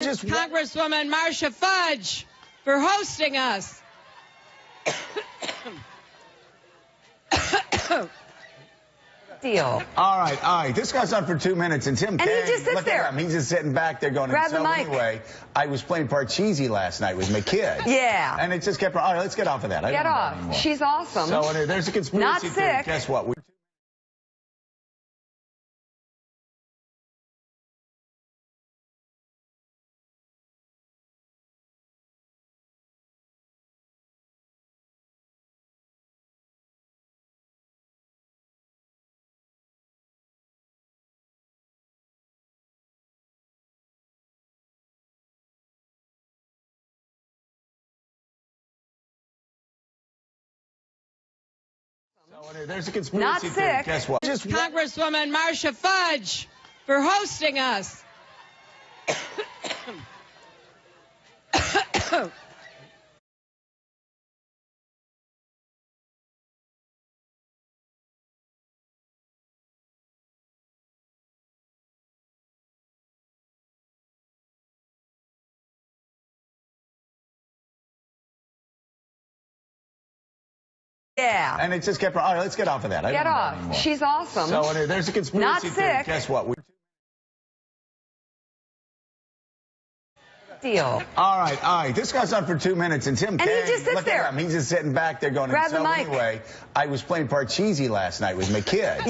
Congresswoman Marcia Fudge for hosting us. Deal. All right. This guy's on for 2 minutes, and Tim Kaine, he just sits look there. at him. He's just sitting back there going, Grab the mic. Anyway, I was playing Parcheesi last night with my kids. Yeah. And it just kept, all right, let's get off of that. Get off. She's awesome. So there's a conspiracy Not theory. sick. Guess what? There's a conspiracy Not theory. sick. Guess what? Congresswoman Marcia Fudge for hosting us. Yeah. And it just kept, all right, let's get off of that. Get off. She's awesome. So there's a conspiracy Not theory. sick. Guess what? Deal. All right. This guy's on for 2 minutes, and Tim Kaine, he just sits look there. at him. He's just sitting back there going, Grab the mic. Anyway, I was playing Parcheesi last night with my kids.